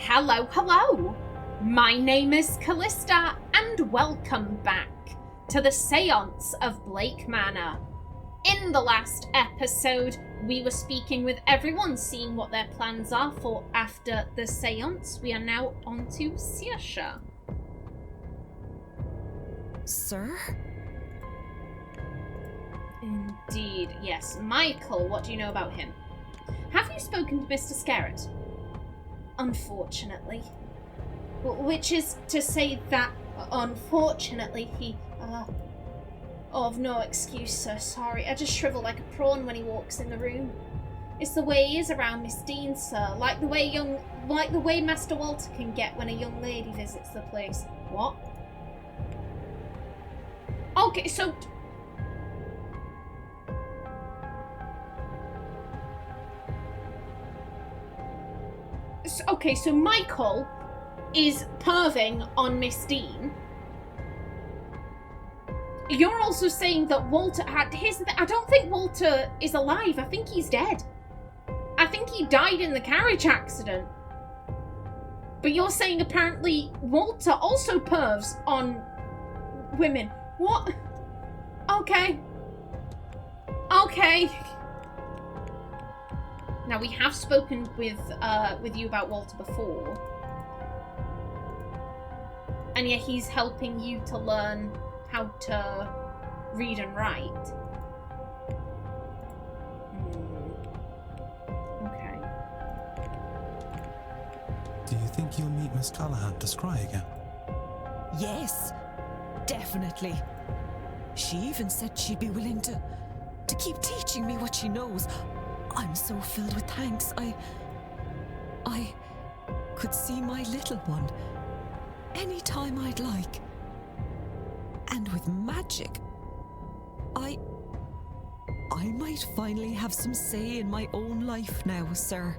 Hello, hello! My name is Callista, and welcome back to the Séance of Blake Manor. In the last episode, we were speaking with everyone, seeing what their plans are for after the séance. We are now on to Saoirse. Sir? Indeed, yes. Michael, what do you know about him? Have you spoken to Mr. Skerritt? Unfortunately. Which is to say that, unfortunately, he, of no excuse, sir, sorry. I just shrivel like a prawn when he walks in the room. It's the way he is around Miss Dean, sir. Like the way Master Walter can get when a young lady visits the place. What? Okay, so... Okay, so Michael is perving on Miss Dean. You're also saying that Walter had... I don't think Walter is alive. I think he's dead. I think he died in the carriage accident. But you're saying apparently Walter also pervs on women. What? Okay. Okay. Now, we have spoken with you about Walter before. And yeah, he's helping you to learn how to read and write. Okay. Do you think you'll meet Miss Callahan to scry again? Yes, definitely. She even said she'd be willing to keep teaching me what she knows. I'm so filled with thanks. I could see my little one anytime I'd like. And with magic, I might finally have some say in my own life now, sir.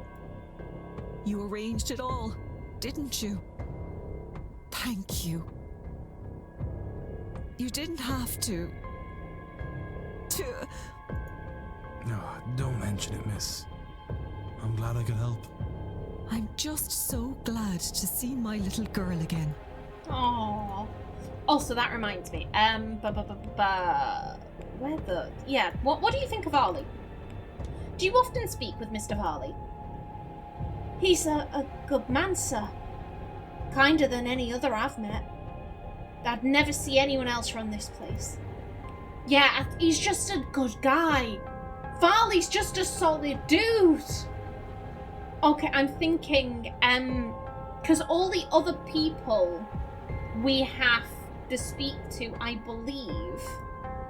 You arranged it all, didn't you? Thank you. You didn't have to... No, don't mention it, miss. I'm glad I could help. I'm just so glad to see my little girl again. Aww. Also, that reminds me. What do you think of Arlie? Do you often speak with Mr. Varley? He's a good man, sir. Kinder than any other I've met. I'd never see anyone else run this place. Yeah, he's just a good guy. Varley's just a solid dude. Okay, I'm thinking, because all the other people we have to speak to, I believe...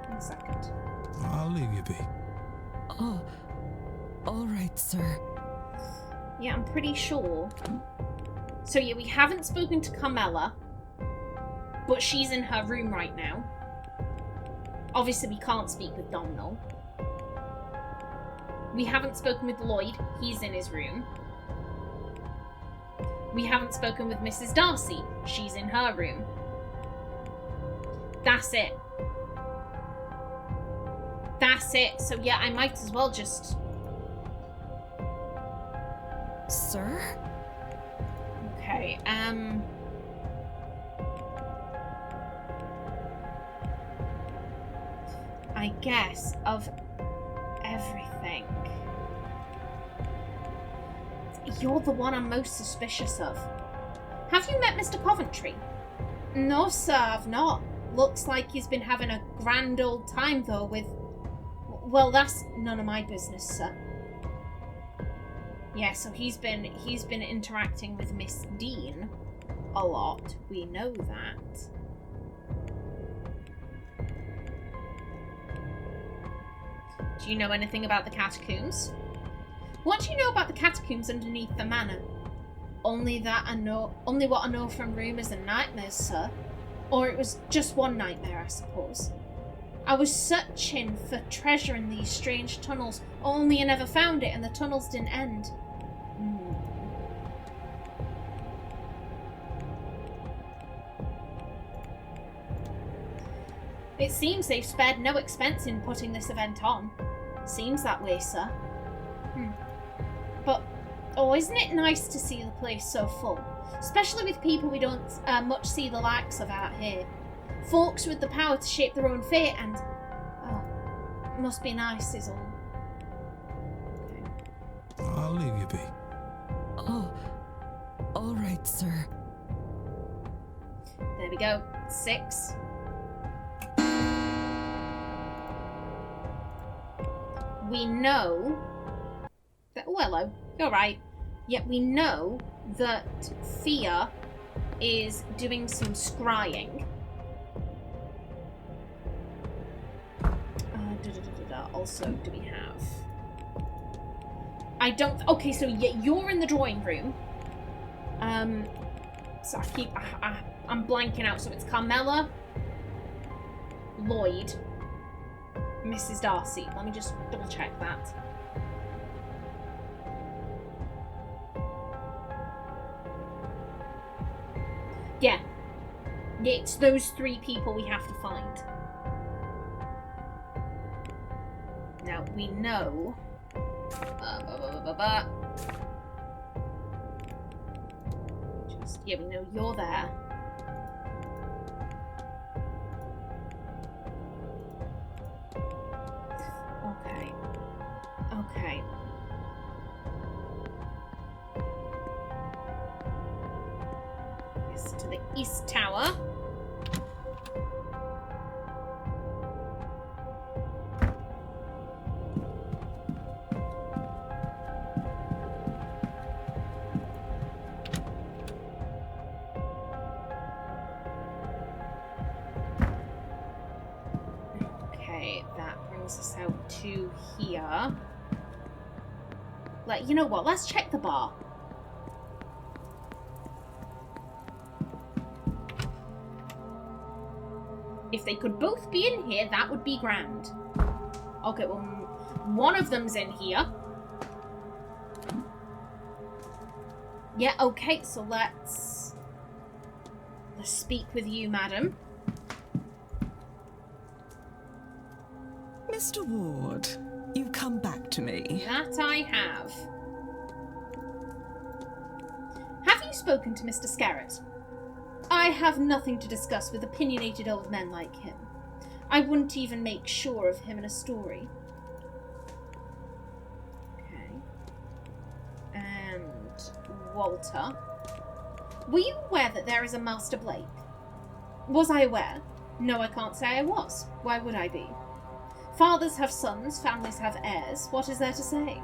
1 second. I'll leave you be. Oh, all right, sir. Yeah, I'm pretty sure. So yeah, we haven't spoken to Carmela, but she's in her room right now. Obviously, we can't speak with Domhnall. We haven't spoken with Lloyd. He's in his room. We haven't spoken with Mrs. Darcy. She's in her room. That's it. That's it. So yeah, I might as well just... Sir? Okay, I guess of everything, you're the one I'm most suspicious of. Have you met Mr. Coventry? No, sir, I've not. Looks like he's been having a grand old time, though, with... Well, that's none of my business, sir. Yeah, so he's been interacting with Miss Dean a lot. We know that. Do you know anything about the catacombs? What do you know about the catacombs underneath the manor? Only what I know from rumours and nightmares, sir. Or it was just one nightmare, I suppose. I was searching for treasure in these strange tunnels, only I never found it and the tunnels didn't end. It seems they've spared no expense in putting this event on. Seems that way, sir. But Oh, isn't it nice to see the place so full? Especially with people we don't much see the likes of out here. Folks with the power to shape their own fate and... Oh, must be nice is all. Okay. I'll leave you be. Oh, all right, sir. There we go. 6. We know that... Oh, hello. You're right. Yet we know that Thea is doing some scrying. Also, do we have... I don't... Okay, so you're in the drawing room. So I'm blanking out. So it's Carmela, Lloyd, Mrs. Darcy. Let me just double check that. Yeah. It's those 3 people we have to find. Now, we know... Yeah, we know you're there. Okay. Okay. Yes, to the East Tower. Us out to here. You know what? Let's check the bar. If they could both be in here, that would be grand. Okay, well, one of them's in here. Yeah, okay, so let's speak with you, madam. Mr. Ward, you've come back to me. That I have. Have you spoken to Mr. Scarrett? I have nothing to discuss with opinionated old men like him. I wouldn't even make sure of him in a story. Okay. And Walter. Were you aware that there is a Master Blake? Was I aware? No, I can't say I was. Why would I be? Fathers have sons, families have heirs. What is there to say?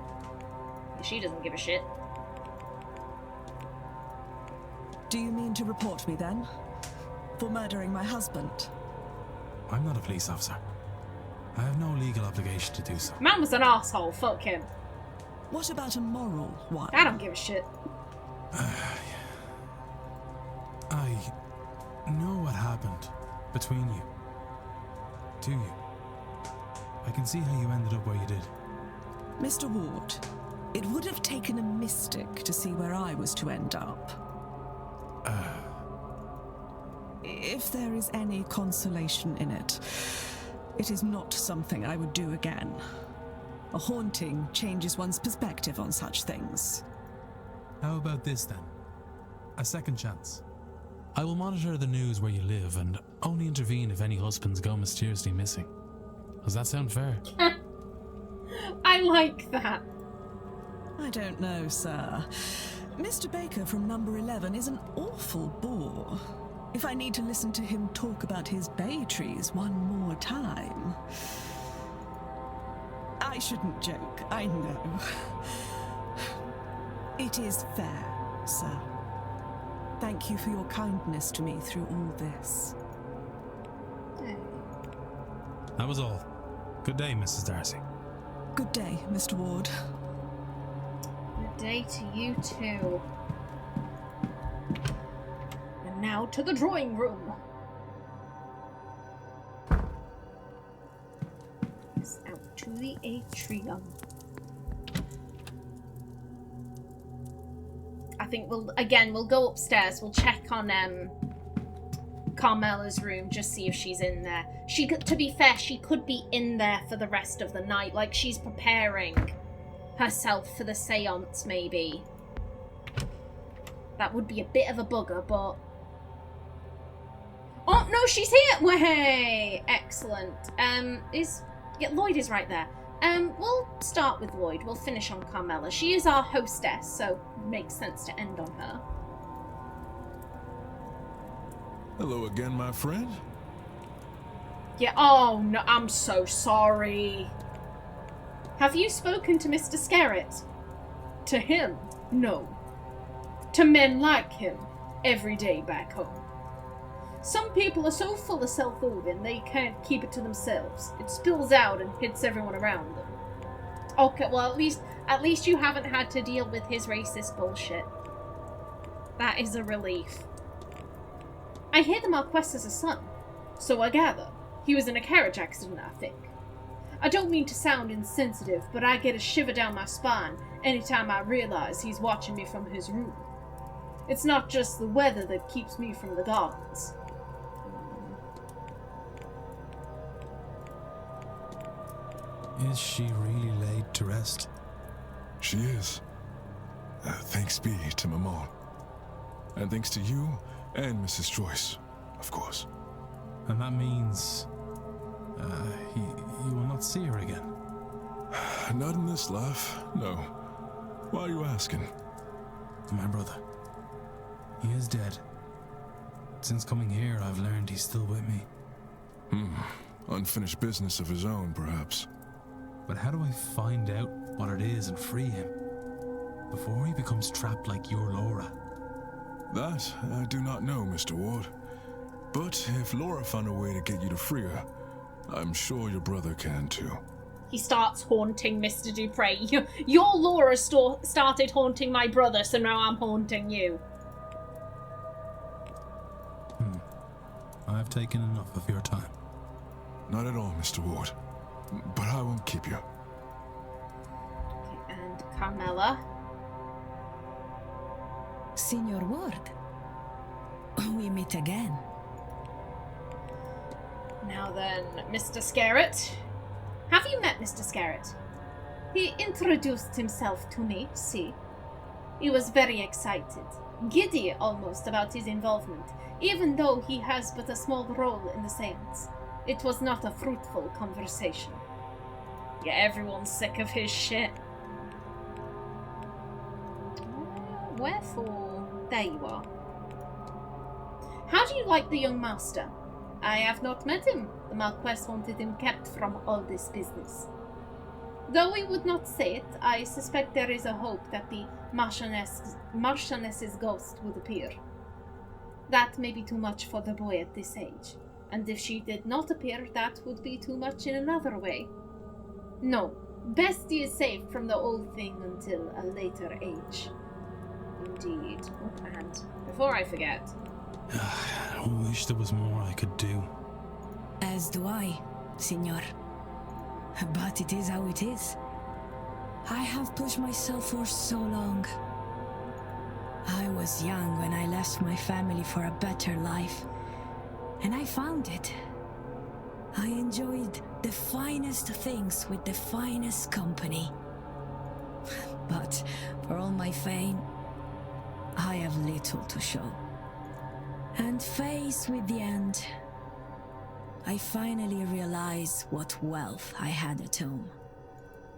She doesn't give a shit. Do you mean to report me then? For murdering my husband? I'm not a police officer. I have no legal obligation to do so. Man was an asshole. Fuck him. What about a moral one? I don't give a shit. I know what happened between you. Do you? I can see how you ended up where you did. Mr. Ward, it would have taken a mystic to see where I was to end up. If there is any consolation in it, it is not something I would do again. A haunting changes one's perspective on such things. How about this then? A second chance. I will monitor the news where you live and only intervene if any husbands go mysteriously missing. Does that sound fair? I like that. I don't know, sir. Mr. Baker from number 11 is an awful bore. If I need to listen to him talk about his bay trees one more time... I shouldn't joke, I know. It is fair, sir. Thank you for your kindness to me through all this. That was all. Good day, Mrs. Darcy. Good day, Mr. Ward. Good day to you too. And now to the drawing room. Yes, out to the atrium. I think we'll go upstairs. We'll check on Carmela's room, just see if she's in there. To be fair, she could be in there for the rest of the night, like she's preparing herself for the seance, maybe. That would be a bit of a bugger, but... Oh, no, she's here! Way! Excellent. Yeah, Lloyd is right there. We'll start with Lloyd. We'll finish on Carmela. She is our hostess, so it makes sense to end on her. Hello again, my friend. Yeah, oh, no, I'm so sorry. Have you spoken to Mr. Scarrett? To him? No. To men like him, every day back home. Some people are so full of self-loathing they can't keep it to themselves. It spills out and hits everyone around them. Okay, well at least you haven't had to deal with his racist bullshit. That is a relief. I hear the Marquess has a son, so I gather. He was in a carriage accident, I think. I don't mean to sound insensitive, but I get a shiver down my spine anytime I realize he's watching me from his room. It's not just the weather that keeps me from the gardens. Is she really laid to rest? She is. Thanks be to Maman. And thanks to you and Mrs. Joyce, of course. And that means... you will not see her again? Not in this life, no. Why are you asking? My brother. He is dead. Since coming here, I've learned he's still with me. Unfinished business of his own, perhaps. But how do I find out what it is and free him? Before he becomes trapped like your Laura. That I do not know, Mr. Ward. But if Laura found a way to get you to free her, I'm sure your brother can too. He starts haunting Mr. Dupre. Your Laura started haunting my brother, so now I'm haunting you. I've taken enough of your time. Not at all, Mr. Ward. But I won't keep you. Okay, and Carmela. Signor Ward, we meet again. Now then, Mr. Scarrett. Have you met Mr. Scarrett? He introduced himself to me, see? He was very excited, giddy almost about his involvement, even though he has but a small role in the seance. It was not a fruitful conversation. Yeah, everyone's sick of his shit. Wherefore, there you are. How do you like the young master? I have not met him. The Marquess wanted him kept from all this business. Though we would not say it, I suspect there is a hope that the Marchioness's ghost would appear. That may be too much for the boy at this age, and if she did not appear, that would be too much in another way. No, best he is saved from the old thing until a later age. Indeed. Oh, and before I forget... I wish there was more I could do. As do I, Signor. But it is how it is. I have pushed myself for so long. I was young when I left my family for a better life. And I found it. I enjoyed the finest things with the finest company. But for all my fame, I have little to show. And faced with the end, I finally realized what wealth I had at home.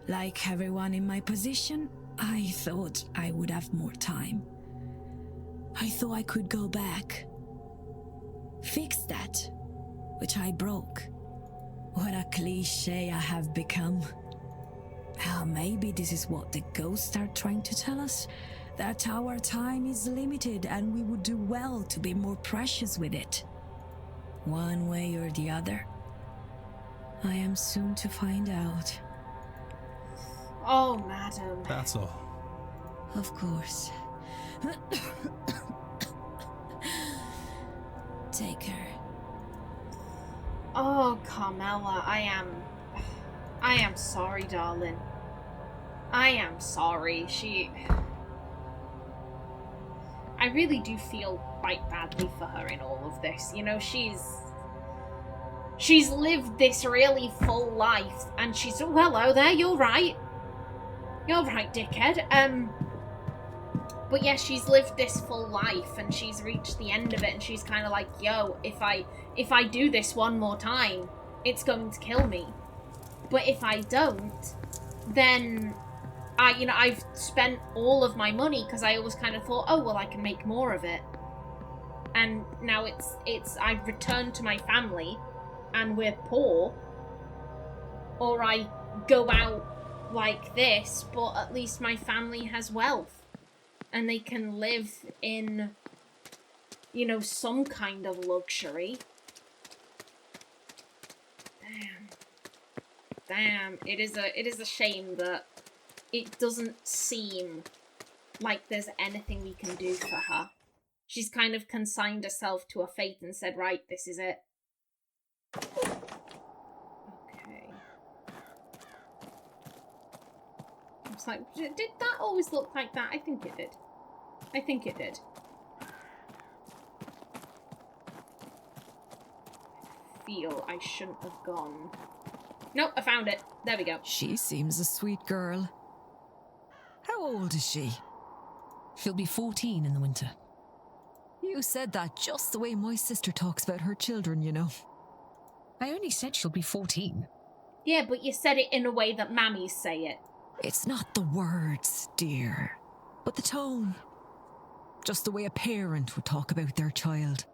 Like everyone in my position, I thought I would have more time. I thought I could go back, fix that, which I broke. What a cliché I have become. Maybe this is what the ghosts are trying to tell us, that our time is limited and we would do well to be more precious with it. One way or the other. I am soon to find out. Oh, madam. That's all. Of course. Take her. Oh, Carmela, I am sorry, darling. I am sorry. I really do feel quite badly for her in all of this. You know, she's lived this really full life, and she's... Oh, hello there, you're right. You're right, dickhead. But yeah, she's lived this full life and she's reached the end of it and she's kind of like, yo, if I do this one more time, it's going to kill me. But if I don't, then I've spent all of my money because I always kind of thought, oh, well, I can make more of it. And now I've returned to my family and we're poor. Or I go out like this, but at least my family has wealth. And they can live in, some kind of luxury. Damn. It is a shame that it doesn't seem like there's anything we can do for her. She's kind of consigned herself to a fate and said, right, this is it. Okay. I was like, did that always look like that? I think it did. I feel I shouldn't have gone. Nope, I found it. There we go. She seems a sweet girl. How old is she? She'll be 14 in the winter. You said that just the way my sister talks about her children, you know. I only said she'll be 14. Yeah, but you said it in a way that mammies say it. It's not the words, dear, but the tone. Just the way a parent would talk about their child.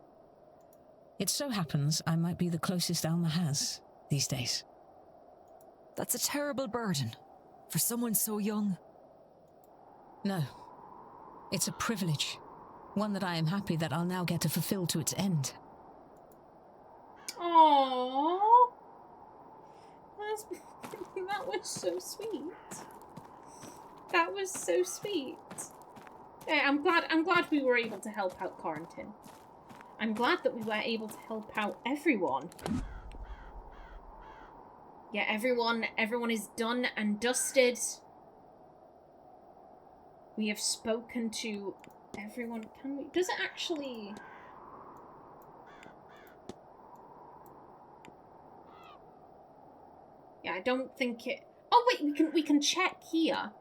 It so happens I might be the closest Alma has these days. That's a terrible burden for someone so young. No. It's a privilege. One that I am happy that I'll now get to fulfill to its end. Aww. That was so sweet. That was so sweet. Yeah, I'm glad we were able to help out Corentin. I'm glad that we were able to help out everyone. Yeah, everyone is done and dusted. We have spoken to everyone. Does it actually... Yeah, I don't think it... Oh wait, we can check here.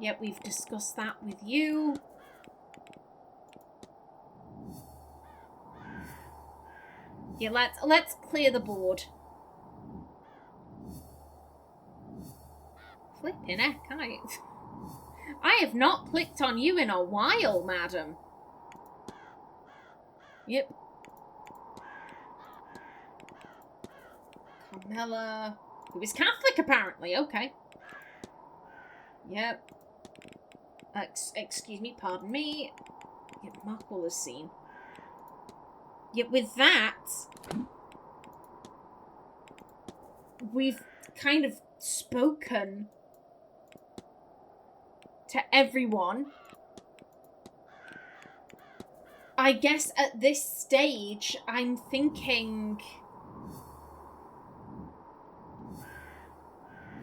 Yep, we've discussed that with you. Yeah, let's clear the board. Flipping heck, I have not clicked on you in a while, madam. Yep. Carmela, who is Catholic apparently, okay. Yep. Excuse me, pardon me. Yep, Mark Waller's scene. Yet with that, we've kind of spoken to everyone. I guess at this stage, I'm thinking...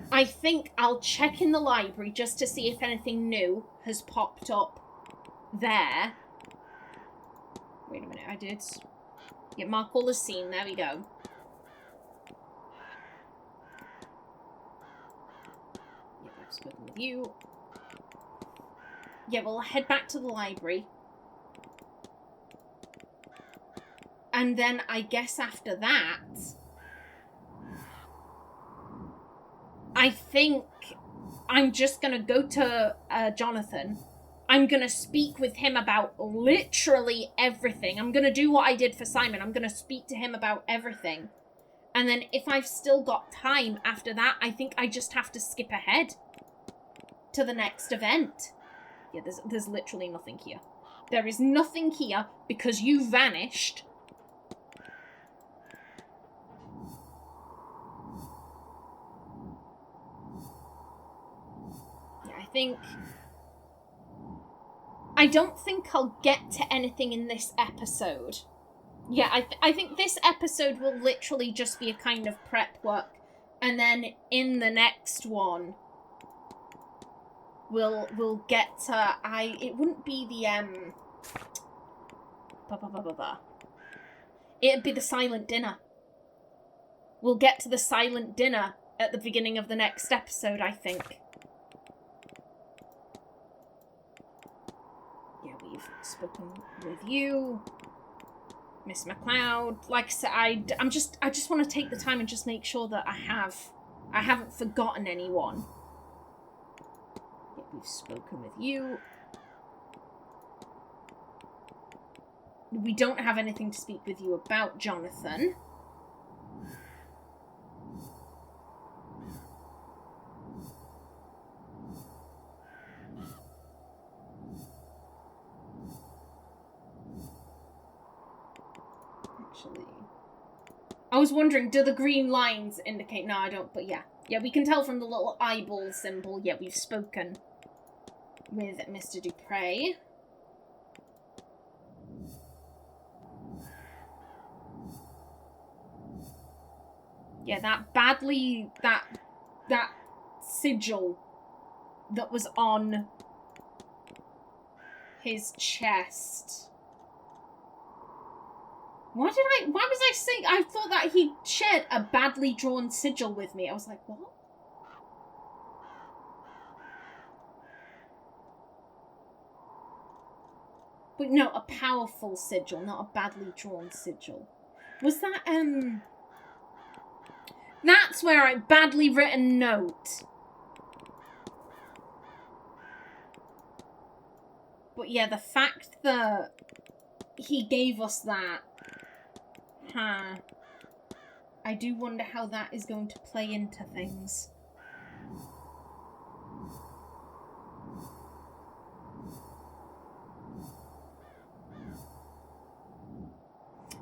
I think I'll check in the library just to see if anything new has popped up there. Wait a minute, I did... Yeah, mark all the scene, there we go. Yeah, I've spoken with you. Yeah, we'll head back to the library. And then I guess after that... I think I'm just going to go to Jonathan. I'm going to speak with him about literally everything. I'm going to do what I did for Simon. I'm going to speak to him about everything. And then if I've still got time after that, I think I just have to skip ahead to the next event. Yeah, there's literally nothing here. There is nothing here because you vanished. I don't think I'll get to anything in this episode. Yeah, I think this episode will literally just be a kind of prep work. And then in the next one, we'll get to... It wouldn't be the... It'd be the silent dinner. We'll get to the silent dinner at the beginning of the next episode, I think. Yeah, we've spoken with you, Miss McLeod. Like I said, I just want to take the time and just make sure that I haven't forgotten anyone. Yeah, we've spoken with you. We don't have anything to speak with you about, Jonathan. Actually, I was wondering, do the green lines indicate? No, I don't, but yeah. Yeah, we can tell from the little eyeball symbol. Yeah, we've spoken with Mr. Dupre. Yeah, that sigil that was on his chest. Why was I saying, I thought that he shared a badly drawn sigil with me. I was like, what? But no, a powerful sigil, not a badly drawn sigil. Was that, that's where I badly written note. But yeah, the fact that he gave us that, I do wonder how that is going to play into things.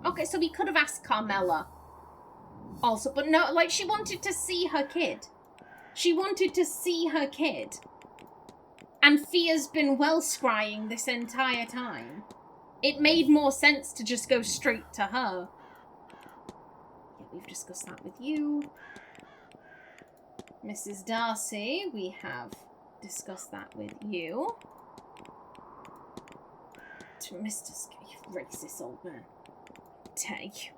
Okay, so we could have asked Carmela also, but no, like, she wanted to see her kid. She wanted to see her kid. And Fia's been well scrying this entire time. It made more sense to just go straight to her. Yeah, we've discussed that with you. Mrs. Darcy, we have discussed that with you. To Mr. You racist old man. Dare you?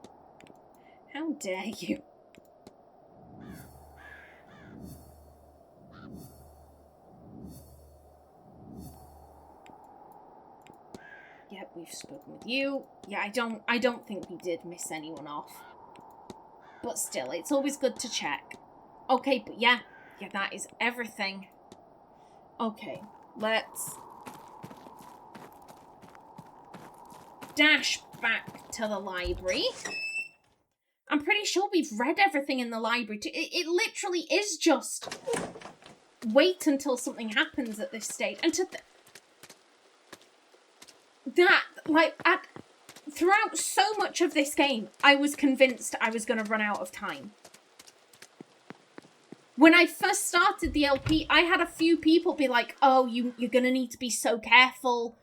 How dare you? Yep, we've spoken with you. Yeah, I don't think we did miss anyone off. But still, it's always good to check. Okay, but yeah, that is everything. Okay, let's dash back to the library. I'm pretty sure we've read everything in the library. It literally is just wait until something happens at this stage. And to that, like, throughout so much of this game, I was convinced I was going to run out of time. When I first started the LP, I had a few people be like, oh, you're going to need to be so careful.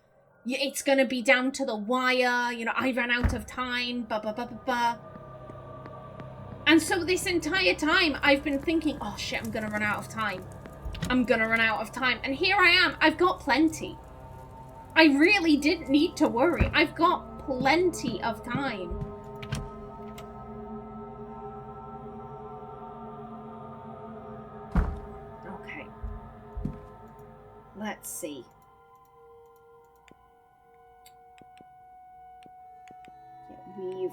It's going to be down to the wire. You know, I ran out of time. Blah, blah, blah, blah, blah. And so this entire time, I've been thinking, oh shit, I'm going to run out of time. I'm going to run out of time. And here I am. I've got plenty. I really didn't need to worry. I've got plenty of time. Okay. Let's see. Yeah,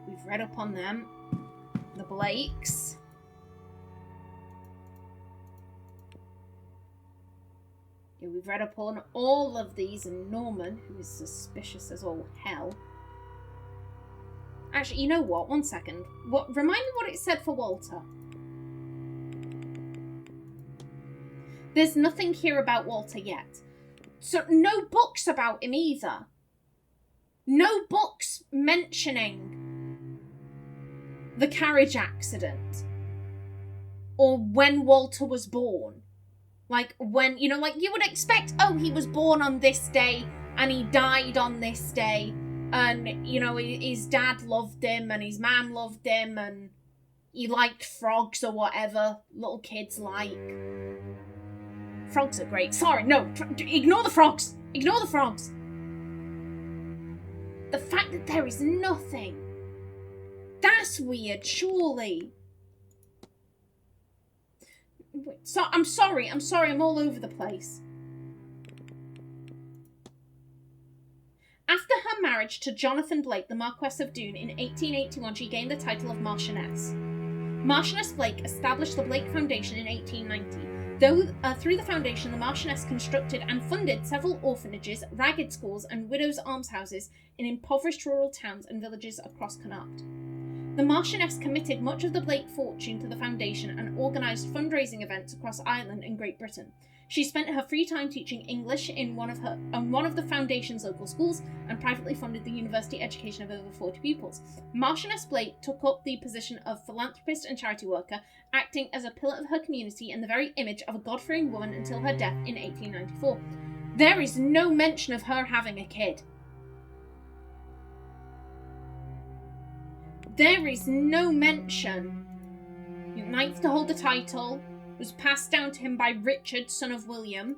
we've read up on them. The Blakes. Yeah, we've read up on all of these, and Norman, who is suspicious as all hell. Actually, you know what? One second. Remind me what it said for Walter. There's nothing here about Walter yet. So, no books about him either. No books mentioning the carriage accident. Or when Walter was born. Like, when, you know, like, you would expect, oh, he was born on this day, and he died on this day, and, you know, his dad loved him, and his mum loved him, and he liked frogs or whatever little kids like. Frogs are great. Sorry, no, ignore the frogs. Ignore the frogs. The fact that there is nothing. That's weird, surely. So, I'm sorry, I'm all over the place. After her marriage to Jonathan Blake, the Marquess of Doon, in 1881, she gained the title of Marchioness. Marchioness Blake established the Blake Foundation in 1890. Through the foundation, the Marchioness constructed and funded several orphanages, ragged schools, and widows' almshouses in impoverished rural towns and villages across Connaught. The Marchioness committed much of the Blake fortune to the foundation and organised fundraising events across Ireland and Great Britain. She spent her free time teaching English in one of the foundation's local schools and privately funded the university education of over 40 pupils. Marchioness Blake took up the position of philanthropist and charity worker, acting as a pillar of her community and the very image of a God-fearing woman until her death in 1894. There is no mention of her having a kid. There is no mention. Ninth to hold the title, was passed down to him by Richard, son of William.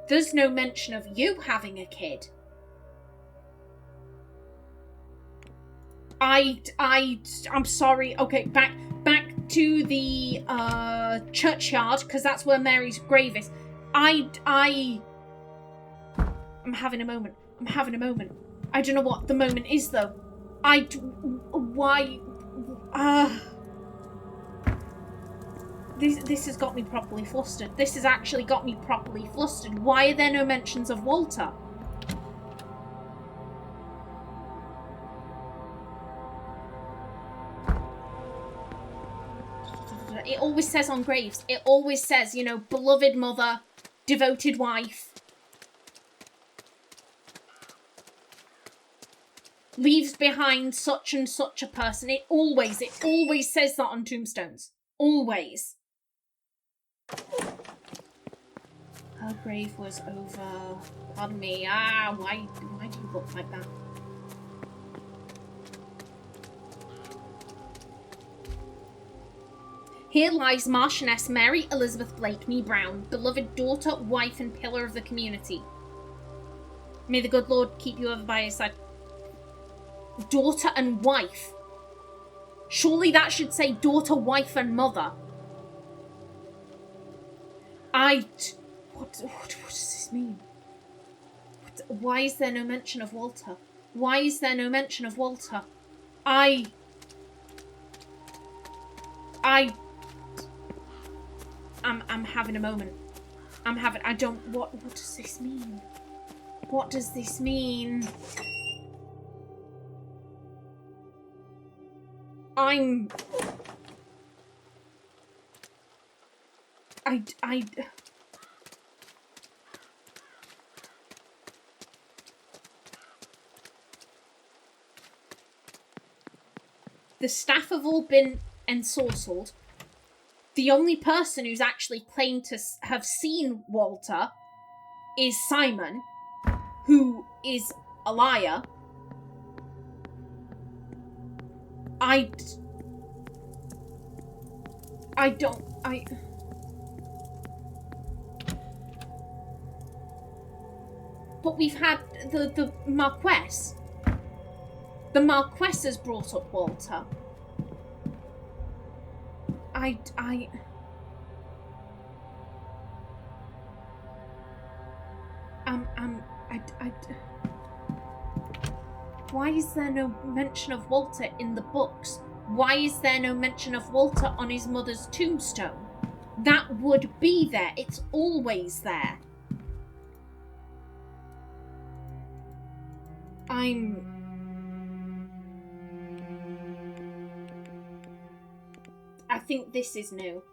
There's no mention of you having a kid. I'm sorry. Okay, back to the churchyard, because that's where Mary's grave is. I'm having a moment. I don't know what the moment is, though. This has got me properly flustered. This has actually got me properly flustered. Why are there no mentions of Walter? It always says on graves. It always says, you know, beloved mother, devoted wife. Leaves behind such and such a person. It always says that on tombstones. Always. Her grave was over. Pardon me. Why do you look like that? Here lies Marchioness Mary Elizabeth Blakeney Brown, beloved daughter, wife, and pillar of the community. May the good Lord keep you ever by his side. Daughter and wife. Surely that should say daughter, wife, and mother. What does this mean? Why is there no mention of Walter? Why is there no mention of Walter? I'm having a moment. What does this mean? What does this mean? The staff have all been ensorcelled. The only person who's actually claimed to have seen Walter is Simon, who is a liar. But we've had the Marquess. The Marquess has brought up Walter. Why is there no mention of Walter in the books? Why is there no mention of Walter on his mother's tombstone? That would be there. It's always there. I think this is new.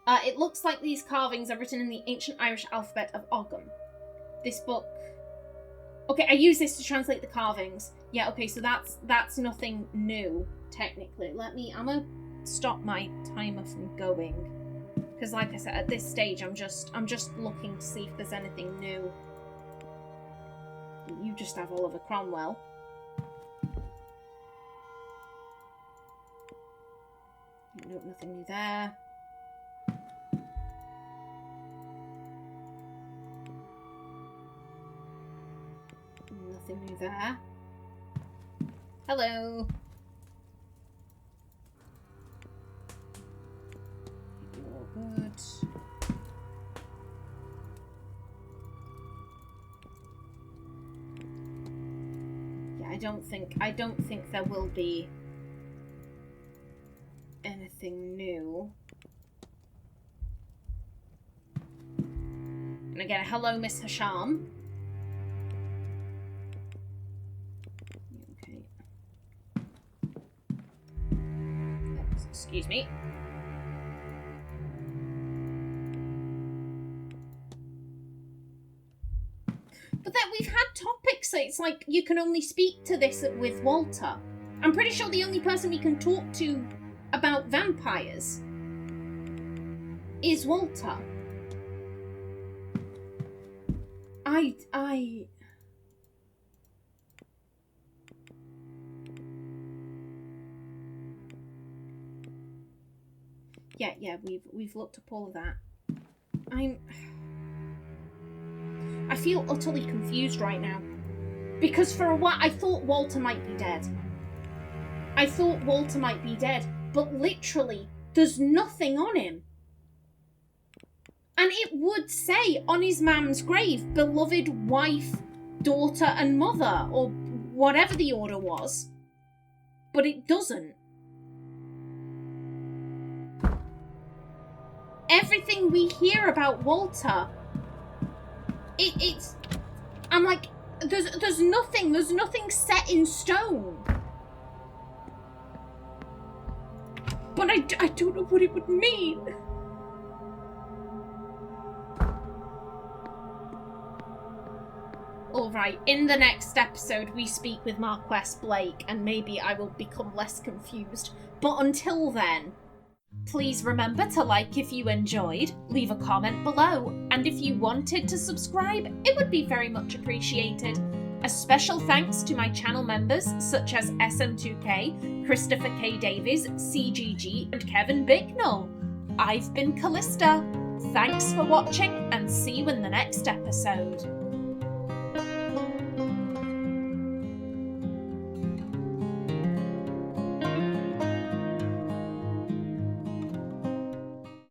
It looks like these carvings are written in the ancient Irish alphabet of Ogham. This book... Okay, I use this to translate the carvings. Yeah, okay, so that's nothing new, technically. I'm gonna stop my timer from going. Because like I said, at this stage, I'm just looking to see if there's anything new. You just have Oliver Cromwell. Nope, nothing new there. Nothing new there. Hello. You're good. Yeah, I don't think there will be anything new. And again, hello, Miss Hasham. Okay. Excuse me. But then we've had topics, so it's like you can only speak to this with Walter. I'm pretty sure the only person we can talk to about vampires is Walter. Yeah, we've looked up all of that. I feel utterly confused right now. Because for a while I thought Walter might be dead. But literally, there's nothing on him. And it would say on his mum's grave, beloved wife, daughter and mother, or whatever the order was. But it doesn't. Everything we hear about Walter, it's... I'm like, there's nothing set in stone. But I don't know what it would mean. Alright, in the next episode we speak with Marquess Blake and maybe I will become less confused. But until then, please remember to like if you enjoyed, leave a comment below, and if you wanted to subscribe, it would be very much appreciated. A special thanks to my channel members such as SM2K, Christopher K. Davies, CGG, and Kevin Bicknell. I've been Callista. Thanks for watching and see you in the next episode.